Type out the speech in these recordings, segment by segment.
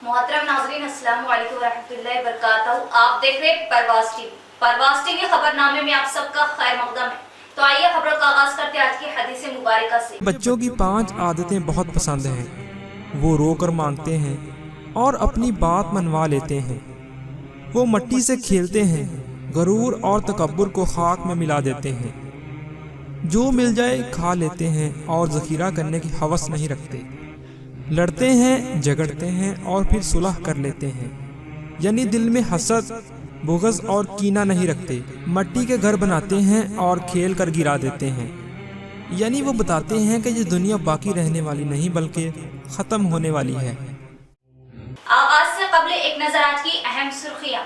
मोहतरम नाज़रीन, अस्सलाम वालेकुम रहमतुल्लाहि व बरकातहू। आप देख रहे परवाज़ टीवी। परवाज़ टीवी खबरनामे में आप सबका खैर मकदम है। तो आइए खबरों का आगाज करते हैं आज की हदीस मुबारका से। बच्चों की 5 आदतें बहुत पसंद हैं। वो रोकर मांगते हैं और अपनी बात मनवा लेते हैं। वो मट्टी से खेलते हैं, गरूर और तकब्बुर को खाक में मिला देते हैं। जो मिल जाए खा लेते हैं और ज़ख़ीरा करने की हवस नहीं रखते। लड़ते हैं, झगड़ते हैं और फिर सुलह कर लेते हैं, यानी दिल में हसद, बुग़्ज़ और कीना नहीं रखते। मट्टी के घर बनाते हैं और खेल कर गिरा देते हैं, यानी वो बताते हैं कि ये दुनिया बाकी रहने वाली नहीं बल्कि ख़त्म होने वाली है। आगाज से कबल एक नजर आज की अहम सुर्खियां।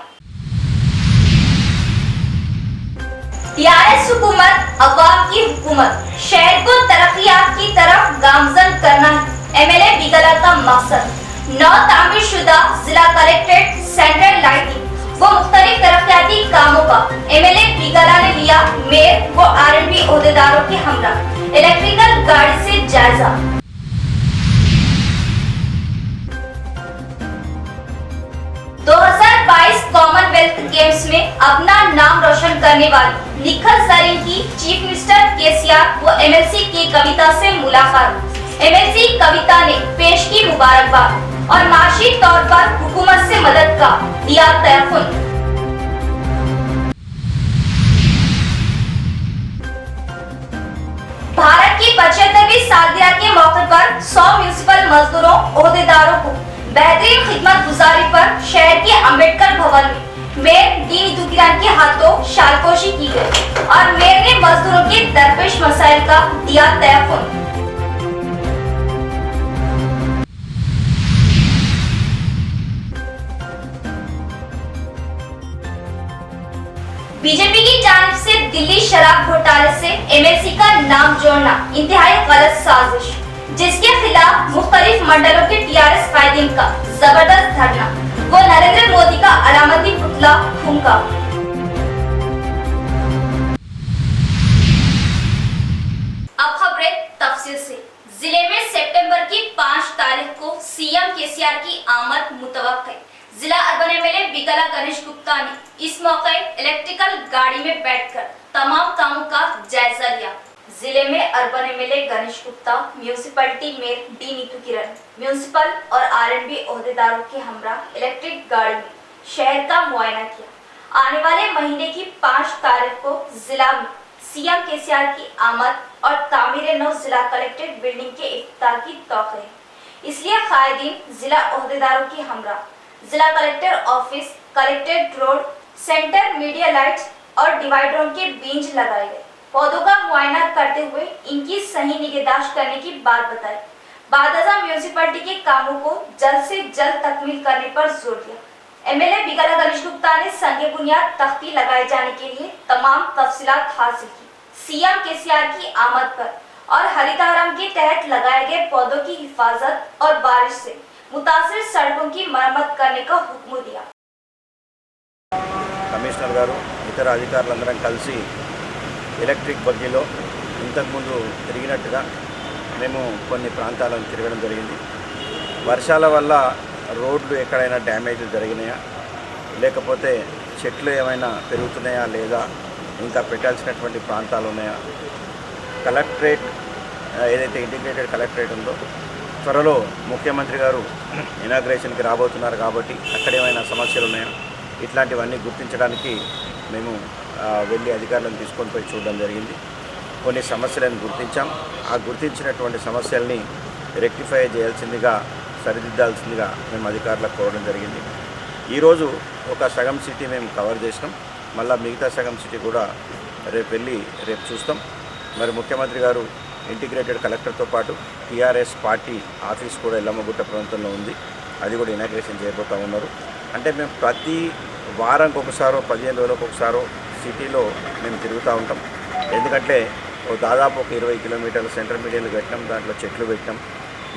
टीआरएस हुकूमत अवाम की हुकूमत, शहर को तरक्कियात की तरफ गामजन करना एमएलए बिगला का मकसद। नौ तामीरशुदा जिला कलेक्ट्रेट, सेंट्रल लाइटिंग व मुख्तलिफ तरक्कियाती कामों का एमएलए बिगला ने लिया मेयर व आरएनबी ओहदेदारों के हमरा। इलेक्ट्रिकल गाड़ी से जायजा। 2022 कॉमनवेल्थ गेम्स में अपना नाम रोशन करने वाली निखत जरीन की चीफ मिनिस्टर केसीआर व एमएलसी की कविता से मुलाकात। एमएलसी कविता ने पेश की मुबारकबाद और माशी तौर पर हुकूमत से मदद का दिया तयफुन। भारत की 75वीं सालगिरह के मौके पर 100 म्युनिसिपल मजदूरों ओहदेदारों को बेहतरीन खिदमत गुजारी पर शहर के अंबेडकर भवन में मेयर डी नीतू किरण के हाथों शालपोशी की गई और मेयर ने मजदूरों के दरपेश मसाइल का दिया तयफुन। बीजेपी की जानिब से दिल्ली शराब घोटाले से एमएलसी का नाम जोड़ना इंतहाई गलत साजिश, जिसके खिलाफ मुख्तलिफ मंडलों के टीआरएस कायदीन का जबरदस्त धरना व नरेंद्र मोदी का अलामती पुतला फूंका। अब खबरें तफसील से। जिले में सितंबर की 5 तारीख को सीएम केसीआर की आमद मुतवक्किल है। जिला अर्बन एमएलए बिगला गणेश गुप्ता ने इस मौके इलेक्ट्रिकल गाड़ी में बैठकर तमाम कामों का जायजा लिया। जिले में urban MLA Ganesh Gupta, municipality mayor D Neetu Kiran, municipal और आरएनबी ओहदेदारों के हमरा इलेक्ट्रिक गाड़ी में शहर का मुआयना किया। आने वाले महीने की 5 तारीख को जिला में सीएम केसीआर की आमद और तामीर नौ जिला कलेक्ट्रेट बिल्डिंग के इफ्तिताह की तौक़ है, इसलिए कायदीन जिला ओहदेदारों की हमरा जिला collector office, collectorate road, centre, media lights और डिवाइडरों के बीज लगाए गए। पौधों का मुआयना करते हुए इनकी सही निगहदाश्त करने की बात बताई। बादशाह म्यूनिसिपैलिटी के कामों को जल्द से जल्द तकमील करने पर जोर दिया। एमएलए बिगला गणेश गुप्ता ने संगे बुनियाद तख्ती लगाए जाने के लिए तमाम तफसीलात हासिल की। सीएम केसीआर की आमद पर और हरिताराम के तहत लगाए गए पौधों की हिफाजत और बारिश से मुतासिर सड़कों की मरम्मत करने का हुक्म दिया। కమిషనర్ గారు ఇతర అధికారులందరం కలిసి ఎలక్ట్రిక్ బగ్గీలో ఇంతకుముందు తిరిగినట్టుగా మేము కొన్ని ప్రాంతాలను తిరగడం జరిగింది. వర్షాల వల్ల రోడ్లు ఎక్కడైనా డ్యామేజ్లు జరిగినాయా, లేకపోతే చెట్లు ఏమైనా పెరుగుతున్నాయా లేదా, ఇంకా పెట్టాల్సినటువంటి ప్రాంతాలు ఉన్నాయా, కలెక్టరేట్ ఏదైతే ఇంటిగ్రేటెడ్ కలెక్టరేట్ ఉందో త్వరలో ముఖ్యమంత్రి గారు ఇనాగ్రేషన్కి రాబోతున్నారు కాబట్టి అక్కడ ఏమైనా సమస్యలు ఉన్నాయా, ఇట్లాంటివన్నీ గుర్తించడానికి మేము వెళ్ళి అధికారులను తీసుకొని పోయి చూడడం జరిగింది. కొన్ని సమస్యలను గుర్తించాం. ఆ గుర్తించినటువంటి సమస్యల్ని రెక్టిఫై చేయాల్సిందిగా, సరిదిద్దాల్సిందిగా మేము అధికారులకు కోరడం జరిగింది. ఈరోజు ఒక సగం సిటీ మేము కవర్ చేసినాం. మళ్ళీ మిగతా సగం సిటీ కూడా రేపు చూస్తాం. మరి ముఖ్యమంత్రి గారు ఇంటిగ్రేటెడ్ కలెక్టర్తో పాటు టీఆర్ఎస్ పార్టీ ఆఫీస్ కూడా ఎల్లమ్మగుట్ట ప్రాంతంలో ఉంది, అది కూడా ఇనాగ్రేషన్ చేయబోతూ ఉన్నారు. అంటే మేము ప్రతి వారానికి ఒకసారో 15 రోజులకు ఒకసారో సిటీలో మేము తిరుగుతూ ఉంటాం. ఎందుకంటే దాదాపు ఒక 20 కిలోమీటర్ల సెంటర్ మీడియాలు పెట్టినాం, దాంట్లో చెట్లు పెట్టినాం.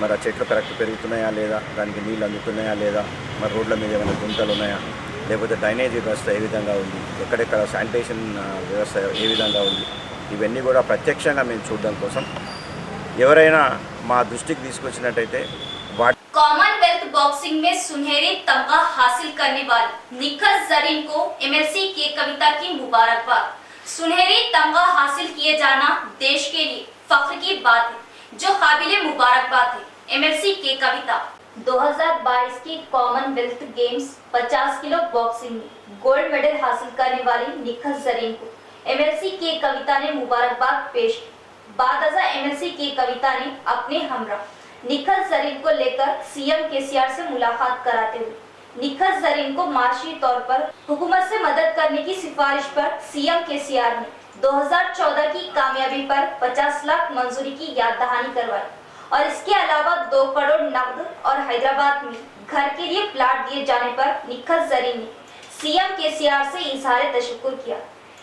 మరి ఆ చెట్లు కరెక్ట్ పెరుగుతున్నాయా లేదా, దానికి నీళ్ళు అందుతున్నాయా లేదా, మరి రోడ్ల మీద ఏమైనా గుంతలు ఉన్నాయా, లేకపోతే డ్రైనేజీ వ్యవస్థ ఏ విధంగా ఉంది, ఎక్కడెక్కడ శానిటేషన్ వ్యవస్థ ఏ విధంగా ఉంది, ఇవన్నీ కూడా ప్రత్యక్షంగా మేము చూడడం కోసం ఎవరైనా మా దృష్టికి తీసుకొచ్చినట్టయితే कॉमनवेल्थ बॉक्सिंग में सुनहरी तमगा हासिल करने वाली निखत जरीन को एमएलसी के कविता की मुबारकबाद। सुनहरी तमगा हासिल किए जाना देश के लिए फख्र की बात है, जो काबिले मुबारकबाद है। एमएलसी के कविता 2022 की कॉमनवेल्थ गेम्स 50 किलो बॉक्सिंग में गोल्ड मेडल हासिल करने वाली निखत जरीन को एमएलसी के कविता ने मुबारकबाद पेश की। बाद एमएलसी के कविता ने अपने हमरा निखत जरीन को लेकर सीएम केसीआर से मुलाकात कराते हुए निखत जरीन को माशी तौर पर हुकूमत से मदद करने की सिफारिश पर सीएम केसीआर ने 2014 की कामयाबी पर 50 लाख मंजूरी की याद दहानी करवाई और इसके अलावा 2 करोड़ नकद और हैदराबाद में घर के लिए प्लाट दिए जाने पर निखत जरीन ने सीएम केसीआर से इजहार तशक्कुर किया।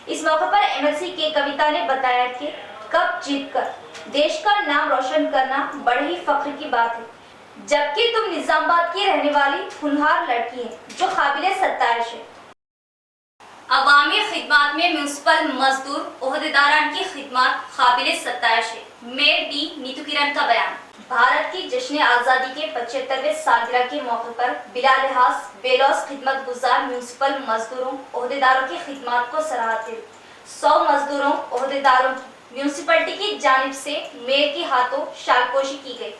इस मौके पर एमएलसी के कविता ने बताया कि कप जीतकर देश का नाम रोशन करना बड़े ही फख्र की बात है, जबकि तुम निजामाबाद की रहने वाली हुनहार लड़की है जो काबिले सत्ताइश है। अवामी खिदमत में म्यूनसिपल मजदूर ओहदेदारान की खिदमत काबिले सत्ताइश है। मेयर डी नीतू किरण का बयान। भारत की जश्न आज़ादी के 75वें सालगिरह के मौके पर बिला लिहाज बेलौस खिदमत गुजार म्यूनसिपल मजदूरों ओहदेदारों की खिदमत को सराहते हुए 100 मजदूरों ओहदेदारों की म्यूनसिपैलिटी की जानिब से मेयर के हाथों शालपोशी की गई।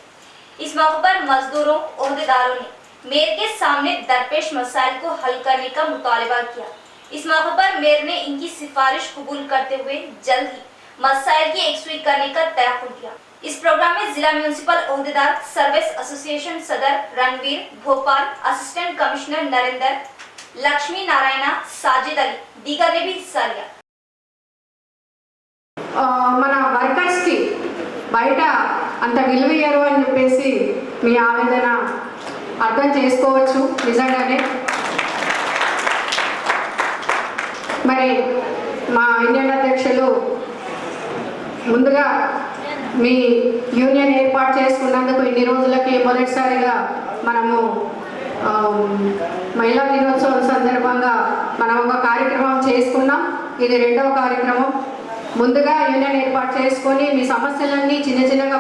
इस मौके पर मजदूरों ओहदेदारों ने मेयर के सामने दरपेश मसाइल को हल करने का मुतालबा किया। इस मौके पर मेयर ने इनकी सिफारिश कबूल करते हुए जल्द ही मसाइल की एकसुई करने का तयख्खुद किया। इस प्रोग्राम में जिला म्यूनसिपल ओहदेदार सर्विस एसोसिएशन सदर रणवीर भोपाल, असिस्टेंट कमिश्नर नरेंद्र, लक्ष्मी नारायणा, साजिद अली दीगर ने भी हिस्सा लिया। మన వర్కర్స్కి బయట అంత విలువ ఇయ్యరు అని చెప్పేసి మీ ఆవేదన అర్థం చేసుకోవచ్చు నిజంగానే। మరి మా యూనియన్ అధ్యక్షులు ముందుగా మీ యూనియన్ ఏర్పాటు చేసుకున్నందుకు ఇన్ని రోజులకి మొదటిసారిగా మనము మహిళా దినోత్సవం సందర్భంగా మనం ఒక కార్యక్రమం చేసుకున్నాం। ఇది రెండవ కార్యక్రమం। ముందుగా యూనియన్ ఏర్పాటు చేసుకొని మీ సమస్యలన్నీ చిన్నగా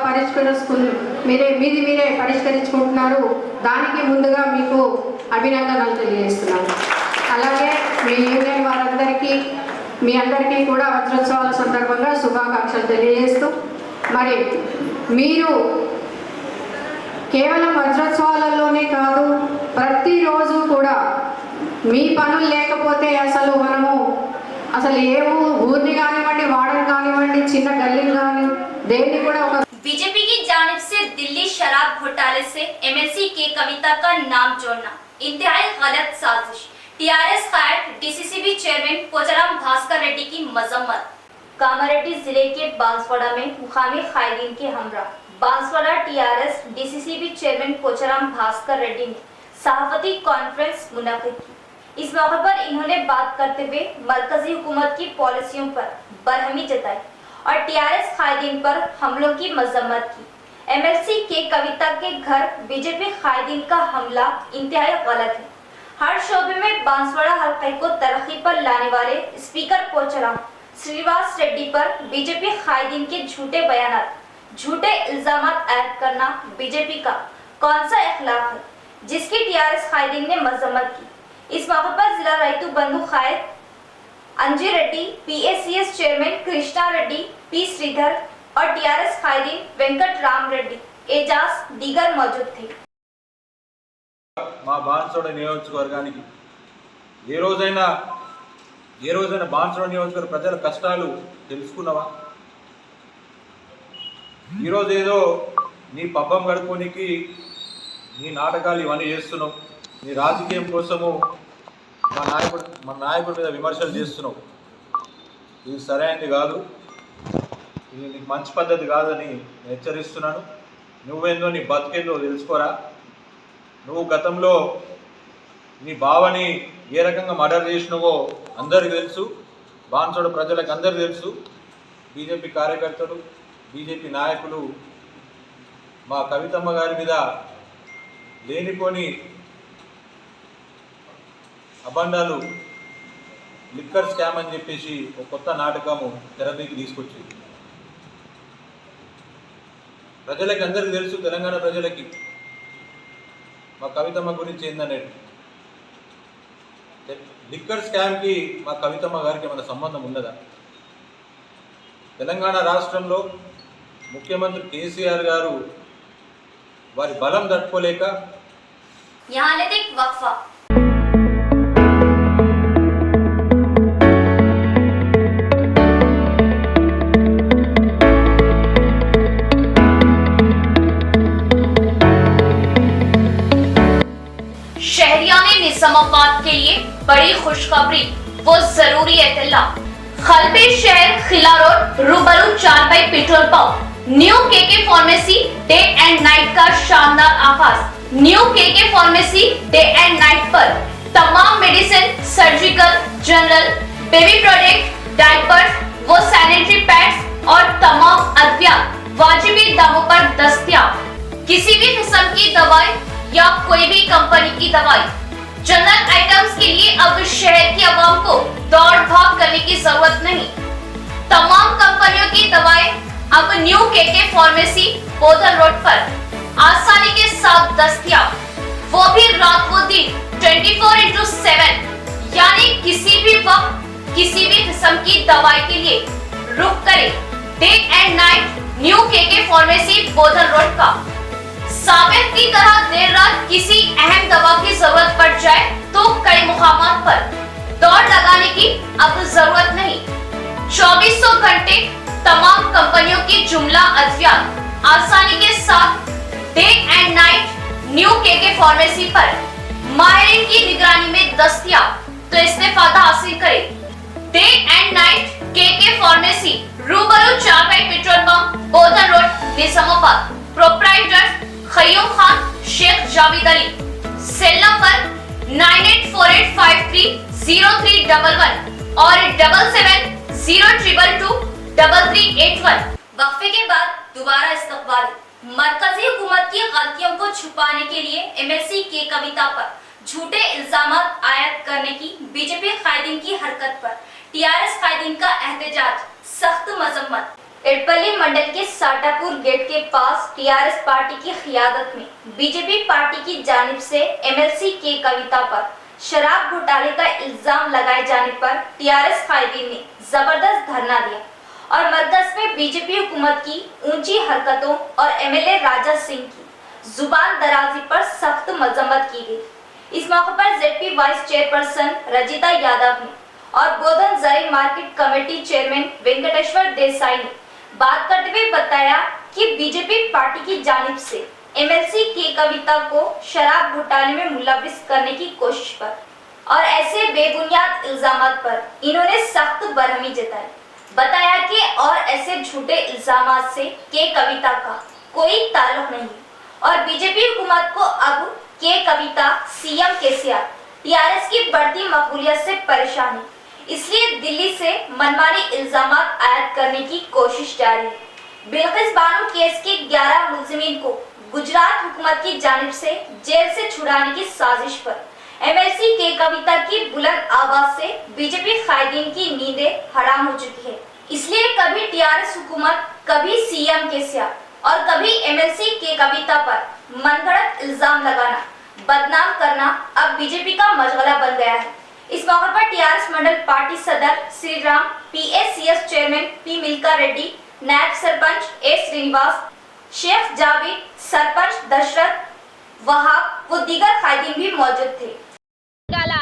మీరే పరిష్కరించుకుంటున్నారు। దానికి ముందుగా మీకు అభినందనలు తెలియజేస్తున్నాను। అలాగే మీ యూనియన్ వారందరికీ మీ అందరికీ కూడా వజ్రోత్సవాల సందర్భంగా శుభాకాంక్షలు తెలియజేస్తూ, మరి మీరు కేవలం వజ్రోత్సవాలలోనే కాదు ప్రతిరోజు కూడా మీ పనులు లేకపోతే అసలు ఏ ఊరిని కానివ్వండి, వాడని కానివ్వండి, చిన్న గల్లీని కానీ దేన్ని కూడా ఒక बीजेपी की जानिब से दिल्ली शराब घोटाले से एमएलसी के कविता का नाम जोड़ना इंतहाई गलत साजिश। टीआरएस कायद डीसीसीबी चेयरमैन पोचाराम भास्कर रेड्डी की मजम्मत। कामारेड्डी जिले के बांसवाड़ा में मुकामी कायदीन के हमरा Banswara TRS DCCB chairman Pocharam Bhaskar Reddy ने सहाफती कॉन्फ्रेंस मुनक्किद की। इस मौके पर इन्होंने बात करते हुए मरकजी हुकूमत की पॉलिसियों पर बरहमी जताई और टीआरएस कायदीन पर हमलों की मजम्मत की। एमएलसी के कविता के घर बीजेपी कायदीन का हमला इंतहाई गलत है। हर शोबे में बांसवाड़ा हल्के को तरक्की पर लाने वाले स्पीकर पोचाराम श्रीनिवास रेड्डी पर बीजेपी कायदीन के झूठे बयानात, झूठे इल्जामात आयद करना बीजेपी का कौन सा इखलाक है, जिसकी टीआरएस कायदीन ने मजम्मत की। इस मौके पर जिला रैतु बंधु कायद Anji Reddy, PACS chairman Krishna Reddy, P Sridhar और टीआरएस कायदीन वेंकट राम रेड्डी, एजाज दीगर मौजूद थे। మా బాన్సోడ నియోజకవర్గానికి ఏ రోజైనా బాన్సోడ నియోజకవర్గ ప్రజల కష్టాలు తెలుసుకున్నావా? ఈరోజు ఏదో నీ పబ్బం గడుపుకోనికి నీ నాటకాలు ఇవన్నీ చేస్తున్నావు, నీ రాజకీయం కోసము మన నాయకుడి మీద విమర్శలు చేస్తున్నావు। ఇది సరైనది కాదు, ఇది నీకు మంచి పద్ధతి కాదని హెచ్చరిస్తున్నాను। నువ్వేందో నీ బతికేందో తెలుసుకోరా। నువ్వు గతంలో నీ బావని ఏ రకంగా మర్డర్ చేసినవో అందరికీ తెలుసు, బాన్సోడ ప్రజలకు అందరికీ తెలుసు। బీజేపీ కార్యకర్తలు, బీజేపీ నాయకులు మా కవితమ్మ గారి మీద లేనిపోని అబండాలు, లిక్కర్ స్కామ్ అని చెప్పేసి ఒక కొత్త నాటకము తెరమీకి తీసుకొచ్చింది। ప్రజలకి అందరికీ తెలుసు, తెలంగాణ ప్రజలకి మా కవితమ్మ గురించి ఏందనేది. లిక్కర్ స్కామ్కి మా కవితమ్మ గారికి ఏమైనా సంబంధం ఉన్నదా? తెలంగాణ రాష్ట్రంలో ముఖ్యమంత్రి కేసీఆర్ గారు వారి బలం తట్టుకోలేక यहाँ लेते एक वक्फा। शहरियाने निजामाबाद के लिए बड़ी खुशखबरी, वो जरूरी इत्तला। खलबे शहर खिला रोड रूबरू 4 petrol pump new KK pharmacy day and night का शानदार आगाज। New KK pharmacy day and night पर तमाम medicine, surgical, general, baby product, diapers, वो सैनिटरी पैड्स और तमाम अद्वियात वाजिबी दामों पर दस्तयाब। किसी भी किस्म की दवाई या कोई भी कंपनी की दवाई, जनरल आइटम्स के लिए अब शहर की आवाम को दौड़ भाग करने की जरूरत नहीं। तमाम कंपनियों की दवाएं अब new KK pharmacy Bodhan road पर आसानी के साथ दस्तयाब, वो भी रात व दिन 24/7, यानी किसी भी वक्त किसी भी किस्म की दवाई के लिए रुक करें day and night new KK pharmacy Bodhan road का। साबित की तरह देर रात किसी अहम दवा की जरूरत पड़ जाए तो कई मुकामात पर दौड़ लगाने की अब जरूरत नहीं। 2400 घंटे तमाम कंपनियों की जुमला अद्वियात आसानी के साथ day and night new KK pharmacy पर माहिरीन की निगरानी में दस्तयाब, तो इस्तेफादा हासिल करें। Day and night KK pharmacy रूबरू 4 petrol pump Bodhan road Nizamabad. Proprietor Khayum Khan, Shaikh Javed Ali. Cell number 9848530311 और 7702223381। वक्फे के बाद दोबारा इस्तकबाल। मरकजी हुकूमत की गलतियों को छुपाने के लिए एमएलसी के कविता पर झूठे इल्जामात आयद करने की बीजेपी कायदीन की हरकत पर टीआरएस कायदीन का एहतजाज, सख्त मजम्मत। इटपल्ली मंडल के साटापुर गेट के पास टीआरएस पार्टी की क़ियादत में बीजेपी पार्टी की जानिब से एमएलसी के कविता पर शराब घोटाले का इल्जाम लगाए जाने पर टीआरएस कायदीन ने जबरदस्त धरना दिया और मरकज में बीजेपी हुकूमत की ऊंची हरकतों और एमएलए राजा सिंह की जुबान दराजी पर सख्त मजम्मत की गई। इस मौके पर ZP vice chairperson Rajitha Yadav ने और बोधन जरी market committee chairman Venkateshwar Desai ने बात करते हुए बताया कि बीजेपी पार्टी की जानिब से एमएलसी के कविता को शराब घोटाले में मुलविस करने की कोशिश पर और ऐसे बेबुनियाद इल्जामात पर इन्होंने सख्त बरहमी जताई। बताया कि और ऐसे झूठे इल्जामात से के कविता का कोई ताल्लुक नहीं और बीजेपी हुकूमत को अब के कविता सीएम केसीआर टीआरएस की बढ़ती मकबूलियत से परेशान है, इसलिए दिल्ली से मनमानी इल्जामात आयद करने की कोशिश जारी है। बिल्किस बानो केस के 11 मुलजिमीन को गुजरात हुकूमत की जानिब से जेल से छुड़ाने की साजिश पर एमएलसी के कविता की बुलंद आवाज से बीजेपी कायदीन की नींदें हराम हो चुकी है। इसलिए कभी टीआरएस हुकूमत, कभी सीएम केसीआर और कभी एमएलसी के कविता पर मनगढ़ंत इल्जाम लगाना, बदनाम करना अब बीजेपी का मशगला बन गया है। इस मौके पर टीआरएस मंडल पार्टी सदर Shri Ram, PACS chairman P Milka Reddy, नायब सरपंच ए श्रीनिवास, शेख जावेद, सरपंच दशरथ वहाब व दीगर कायदीन भी मौजूद थे।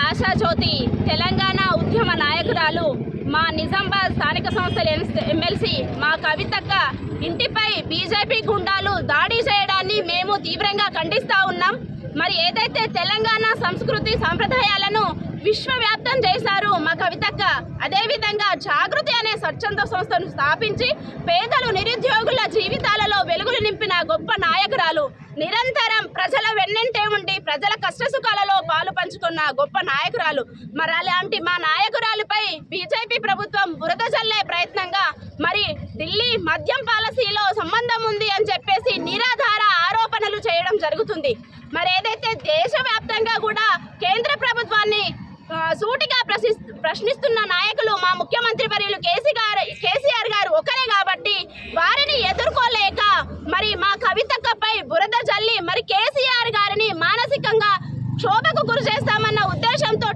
ఆశా జ్యోతి తెలంగాణ ఉద్యమ నాయకురాలు మా నిజామాబాద్ స్థానిక సంస్థల ఎమ్మెల్సీ మా కవితక్క ఇంటిపై బీజేపీ గుండాలు దాడి చేయడాన్ని మేము తీవ్రంగా ఖండిస్తా ఉన్నాం। మరి ఏదైతే తెలంగాణ సంస్కృతి సంప్రదాయాలను విశ్వవ్యాప్తం చేశారు మా కవితక్క, అదేవిధంగా జాగృతి అనే స్వచ్ఛంద సంస్థను స్థాపించి పేదలు, నిరుద్యోగుల జీవితాలలో వెలుగులు నింపిన గొప్ప నాయకురాలు, నిరంతరం ప్రజల వెన్నంటే ఉండి ప్రజల కష్టసుఖాలలో పాలు పంచుకున్న గొప్ప నాయకురాలు। మరి అలాంటి మా నాయకురాలుపై బీజేపీ ప్రభుత్వం బురద జల్లే ప్రయత్నంగా మరి ఢిల్లీ మద్యం పాలసీలో సంబంధం ఉంది అని చెప్పేసి నిరాధార ఆరోపణలు చేయడం జరుగుతుంది। మరి ఏదైతే దేశవ్యాప్తంగా కూడా కేంద్ర ప్రభుత్వాన్ని సూటిగా ప్రశ్నిస్తున్న నాయకులు మా ముఖ్యమంత్రి వర్యులు కేసీఆర్ గారు ఒకరే కాబట్టి వారిని ఎదుర్కోలేక మరి మా కవితక్కపై బురద జల్లి మరి కేసీఆర్ గారిని మానసిక చేస్తామన్న ఉద్దేశంతో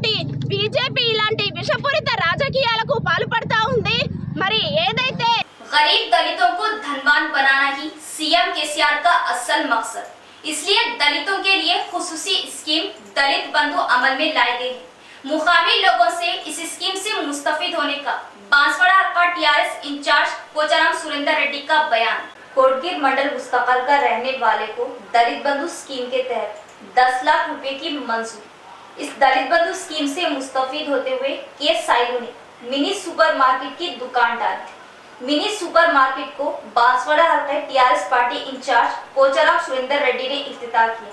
బీజేపీ ఇలాంటి విషపూరిత రాజకీయాలకు పాల్పడతా ఉంది। మరి ఏదైతే गरीब दलितों को धनवान बनाना ही सीएम केसीआर का असल मकसद, इसलिए दलितों के लिए खुसूसी स्कीम दलित बंधु अमल में लाई गई है। मुकामी लोगों से इस स्कीम से मुस्तफिद होने का बांसवाड़ा का टीआरएस इंचार्ज पोचाराम सुरेंद्र रेड्डी का बयान। कोटगिर मंडल मुस्तकल का रहने वाले को दलित बंधु स्कीम के तहत 10 लाख रुपए की मंजूरी। इस दलित बंधु स्कीम से मुस्तफिद होते हुए के साइलू ने मिनी सुपरमार्केट की दुकान डाली। मिनी सुपरमार्केट को बांसवाड़ा हल्का टीआरएस पार्टी इंचार्ज पोचाराम सुरेंद्र रेड्डी ने इफ्तिताह किया।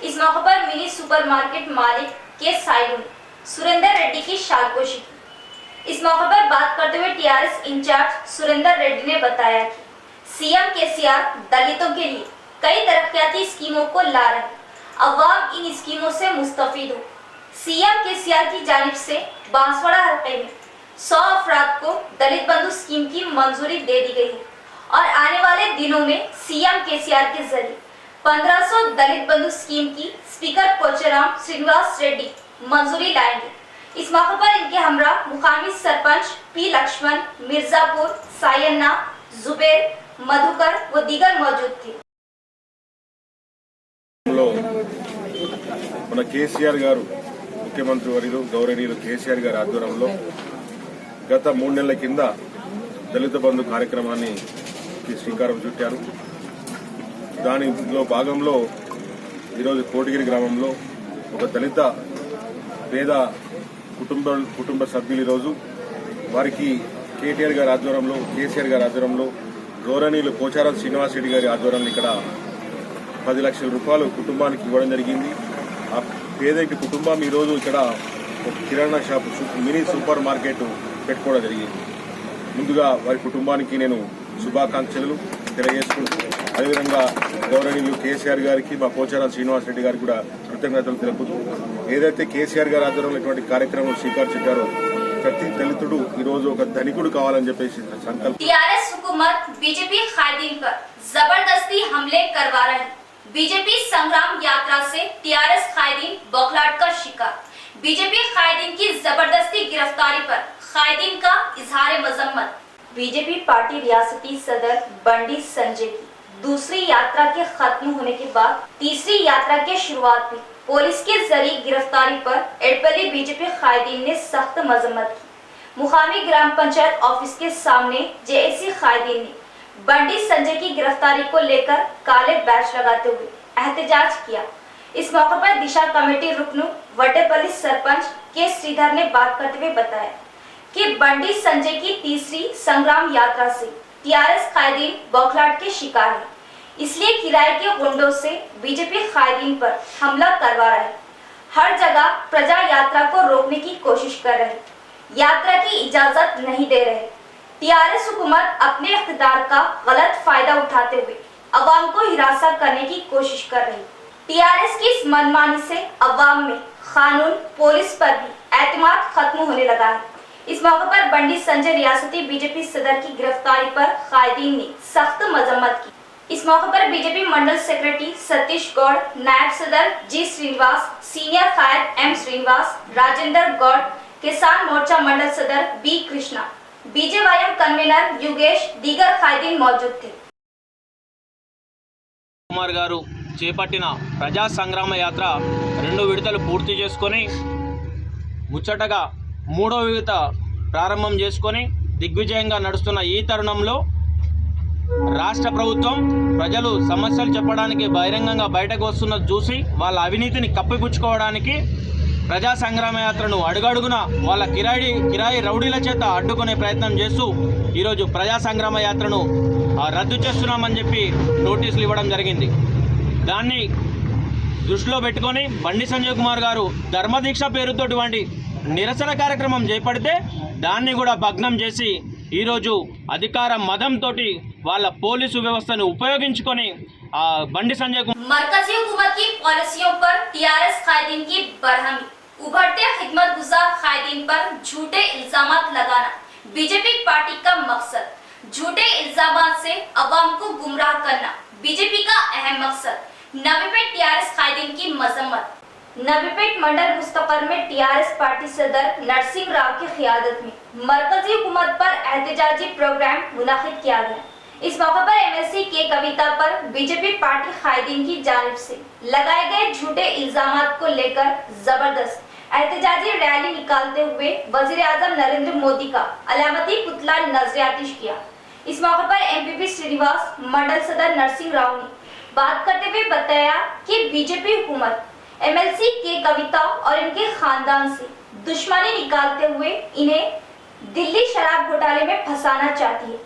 इस मौके पर मिनी सुपरमार्केट मालिक के साइलू ने सुरेंद्र रेड्डी की शालपोशी की। इस मौके पर बात करते हुए टीआरएस इंचार्ज सुरेंद्र रेड्डी ने बताया कि सीएम केसीआर दलितों के लिए कई तरक्याती स्कीमों को ला रहे हैं, अवाम इन स्कीमों से मुस्तफिद हो। सीएम केसीआर की जानिब से बांसवाड़ा हल्के में 100 अफराद को दलित बंधु स्कीम की मंजूरी दे दी गई है और आने वाले दिनों में सीएम केसीआर के जरिए 1500 दलित बंधु स्कीम की स्पीकर पोचाराम श्रीनिवास रेड्डी मंजूरी लाएंगे। इस मौके पर इनके हमरा मुकामी सरपंच पी लक्ष्मण, मिर्जापुर, सायन्ना, जुबेर, मधुकर व दीगर मौजूद थे। మన కేసీఆర్ గారు ముఖ్యమంత్రి వర్యులు గౌరవనీయులు కేసీఆర్ గారి ఆధ్వర్యంలో గత 3 నెలల కింద దళిత బంధు కార్యక్రమాన్ని శ్రీకారం చుట్టారు। దానిలో భాగంలో ఈరోజు కోటగిరి గ్రామంలో ఒక దళిత పేద కుటుంబ సభ్యులు ఈరోజు వారికి కేటీఆర్ గారి ఆధ్వర్యంలో కేసీఆర్ గారి ఆధ్వర్యంలో గౌరవనీయులు పోచారం శ్రీనివాస్ రెడ్డి గారి ఆధ్వర్యంలో ఇక్కడ 10 లక్షల రూపాయలు కుటుంబానికి ఇవ్వడం జరిగింది। ఆ పేదకి కుటుంబం ఈరోజు ఇక్కడ ఒక కిరాణా షాప్ మినీ సూపర్ మార్కెట్ పెట్టుకోవడం జరిగింది। ముందుగా వారి కుటుంబానికి నేను శుభాకాంక్షలు తెలియజేసుకుంటూ అదేవిధంగా గౌరవనీయులు కేసీఆర్ గారికి మా పోచారం శ్రీనివాస్ రెడ్డి గారికి కూడా కృతజ్ఞతలు తెలుపుతూ ఏదైతే కేసీఆర్ గారి ఆధ్వర్యంలో ఇటువంటి కార్యక్రమం శ్రీకారం చుట్టారో ప్రతి దళితుడు ఈ రోజు ఒక ధనికుడు కావాలని చెప్పేసి సంకల్పం। टीआरएस हुकूमत बीजेपी कायदीन पर जबरदस्ती हमले करवा रही। बीजेपी संग्राम यात्रा से टीआरएस कायदीन बौखलाहट का शिकार। बीजेपी कायदीन की जबरदस्ती गिरफ्तारी पर कायदीन का इजहार मजम्मत। बीजेपी पार्टी रियासती सदर बंडी संजय की दूसरी यात्रा के खत्म होने के बाद तीसरी यात्रा की शुरुआत हुई। पुलिस के जरिए गिरफ्तारी पर एडपली बीजेपी कायदीन ने सख्त मजम्मत की। मुकामी ग्राम पंचायत ऑफिस के सामने जेएसी कायदीन ने बंडी संजय की गिरफ्तारी को लेकर काले बैच लगाते हुए एहतजाज किया। इस मौके पर दिशा कमेटी रुकन वटेपल्ली सरपंच के श्रीधर ने बात करते हुए बताया कि बंडी संजय की तीसरी संग्राम यात्रा से टीआरएस कायदीन बौखलाहट के शिकार है, इसलिए किराए के गुंडों से बीजेपी कायदीन पर हमला करवा रहे। हर जगह प्रजा यात्रा को रोकने की कोशिश कर रहे, यात्रा की इजाजत नहीं दे रहे। टीआरएस हुकूमत अपने इख्तिदार का गलत फायदा उठाते हुए अवाम को हिरासत करने की कोशिश कर रही। टीआरएस की इस मनमानी से अवाम में कानून पुलिस पर भी एतमाद खत्म होने लगा है। इस मौके पर बंडी संजय रियासती बीजेपी सदर की गिरफ्तारी पर कायदीन ने सख्त मजम्मत की। इस मौके पर बीजेपी मंडल सेक्रेटरी सतीश गौड़, नायब सदर जी श्रीनिवास, सीनियर कायद एम श्रीनिवास, राजेंद्र गौड़, किसान मोर्चा मंडल सदर B Krishna, BJYM convener Yugesh, दीगर कायदीन मौजूद थे। కుమార్ గారు చేపట్టిన ప్రజా సంగ్రామ యాత్ర 2 విడతలు పూర్తి చేసుకొని ముచ్చటగా 3వ విడత ప్రారంభం చేసుకొని దిగ్విజయంగా నడుస్తున్న ఈ తరుణంలో రాష్ట్ర ప్రభుత్వం ప్రజలు సమస్యలు చెప్పడానికి బహిరంగంగా బయటకు వస్తున్నది చూసి వాళ్ళ అవినీతిని కప్పిపుచ్చుకోవడానికి ప్రజా సంగ్రామ యాత్రను అడుగడుగున వాళ్ళ కిరాయి రౌడీల చేత అడ్డుకునే ప్రయత్నం చేస్తూ ఈరోజు ప్రజా సంగ్రామ యాత్రను రద్దు చేస్తున్నామని చెప్పి నోటీసులు ఇవ్వడం జరిగింది। దాన్ని దృష్టిలో పెట్టుకొని బండి సంజయ్ కుమార్ గారు ధర్మదీక్ష పేరుతోటి నిరసన కార్యక్రమం చేపడితే దాన్ని కూడా భగ్నం చేసి ఈరోజు అధికార మదంతో వాళ్ళ పోలీసు వ్యవస్థను ఉపయోగించుకొని బండి సంజయ్ కుమార్ मरकजी हुकूमत की पॉलिसियों पर टीआरएस कायदीन की बरहमी, उभरते खिदमत गुजार कायदीन पर झूठे इल्जामात लगाना बीजेपी पार्टी का मकसद। झूठे इल्जामात से अवाम को गुमराह करना बीजेपी का अहम मकसद। नवी पे टीआरएस कायदीन की मजम्मत। नवीपेट मंडल मुस्तफर में टीआरएस पार्टी सदर नरसिंह राव की क़ियादत में मरकजी हुकूमत पर एहतजाजी प्रोग्राम मुनाकिद किया गया। इस मौके पर एमएलसी के कविता पर बीजेपी पार्टी कायदीन की जानिब से लगाए गए झूठे इल्जामात को लेकर जबरदस्त एहतजाजी रैली निकालते हुए वजीर आजम नरेंद्र मोदी का अलामती पुतला नजरियातिश किया। इस मौके पर एमपीपी श्रीनिवास, मंडल सदर नरसिंह राव ने बात करते हुए बताया कि बीजेपी हुकूमत एमएलसी के कविता और इनके खानदान से दुश्मनी निकालते हुए इन्हें दिल्ली शराब घोटाले में फंसाना चाहती है।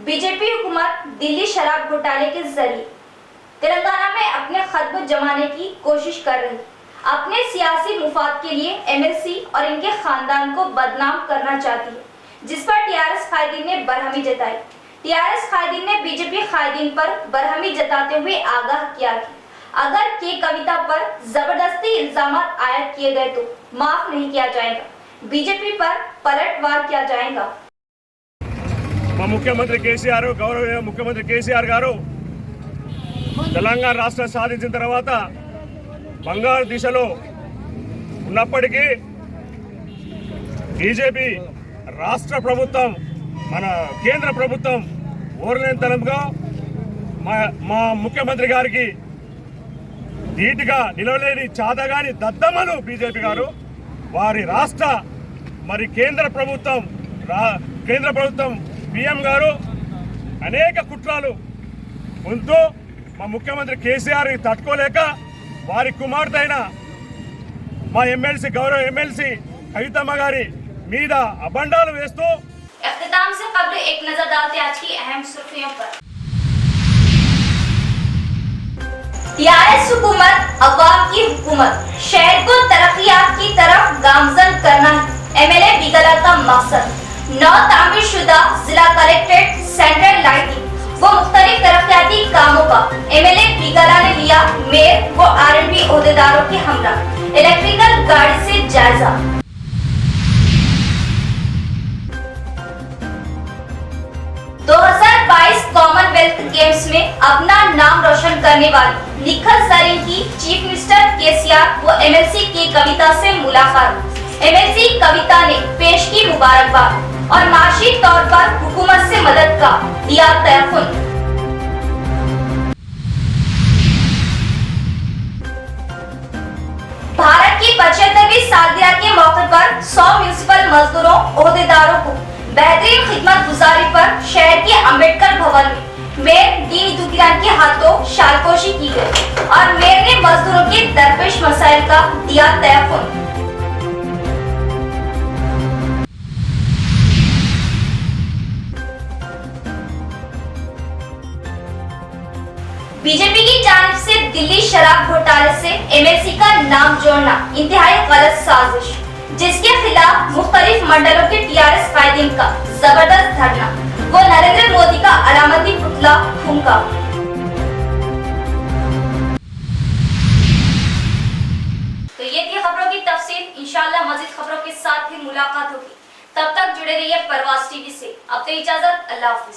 बीजेपी हुकूमत दिल्ली शराब घोटाले के जरिए तेलंगाना में अपने खतबे जमाने की कोशिश कर रही, अपने सियासी मुफाद के लिए एमएलसी और इनके खानदान को बदनाम करना चाहती है, जिस पर टीआरएस कायदीन ने बरहमी जताई। टीआरएस कायदीन ने बीजेपी कायदीन पर बरहमी जताते हुए आगाह किया कि अगर के कविता पर जबरदस्ती इल्जामात आयद किए गए तो माफ नहीं किया जाएगा, बीजेपी पर पलटवार किया जाएगा। मुख्यमंत्री केसीआर गौरव मुख्यमंत्री केसीआर गारू తెలంగాణ రాష్ట్ర సాధించిన తర్వాత బంగారు దిశలో ఉన్నప్పటికీ బీజేపీ రాష్ట్ర ప్రభుత్వం మన కేంద్ర ప్రభుత్వం ఓర్లేనితనంగా మా ముఖ్యమంత్రి గారికి ధీటుగా నిలవలేని చాదగాని దద్దమ్మలు బీజేపీ గారు వారి రాష్ట్ర మరి కేంద్ర ప్రభుత్వం పీఎం గారు అనేక కుట్రలు ఉంటూ మా ముఖ్యమంత్రి కేసీఆర్ తట్టుకోలేక వారి కుమార్తె అయిన మా ఎమ్మెల్సీ గౌరవ ఎమ్మెల్సీ కవితమ్మ గారి మీద అబండాలు వేస్తూ इख्तिताम से कबल एक नजर डालते आज की अहम सुर्खियों पर। टीआरएस हुकूमत अवाम की हुकूमत, शहर को तरक्कियात की तरफ गामजन करना एमएलए बिगला का मकसद। नौ तामीर शुदा जिला कलेक्ट्रेट, सेंट्रल लाइटिंग व मुख्तलिफ तरक्याती कामों का एमएलए बिगला ने लिया मेयर व आरएनबी ओहदेदारों के हमरा इलेक्ट्रिकल गाड़ी से जायजा। 2022 कॉमनवेल्थ गेम्स में अपना नाम रोशन करने वाली निखत जरीन की चीफ मिनिस्टर केसीआर व एमएलसी की कविता से मुलाकात। एमएलसी कविता ने पेश की मुबारकबाद और माशी तौर पर हुकूमत से मदद का दिया तयफुन। भारत की 75वीं सालगिरह के मौके पर 100 म्युनिसिपल मजदूरों ओहदेदारों को बेहतरीन खिदमत गुजारी पर शहर के अंबेडकर भवन में मेयर डी नीतू किरण के हाथों शालपोशी की गई और मेयर ने मजदूरों के दरपेश मसाइल का दिया तयफुन। बीजेपी की जानिब से दिल्ली शराब घोटाले से एमएलसी का नाम जोड़ना इंतहाई गलत साजिश, जिसके खिलाफ मुख्तलिफ मंडलों के टीआरएस कायदीन का जबरदस्त धरना व नरेंद्र मोदी का अलामती पुतला फूंका। तो ये थी खबरों की तफसील। इंशाल्लाह मजीद खबरों के साथ फिर मुलाकात होगी। तब तक जुड़े रहिए परवाज़ टीवी से। अब तो इजाजत, अल्लाह हाफिज।